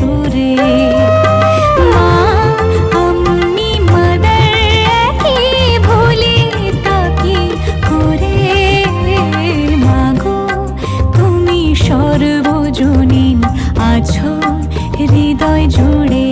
সুরে। মা আমি মাদার একই ভুলি তাকি করে। মাগো তুমি সর্বজনীন আছো হৃদয় জুড়ে।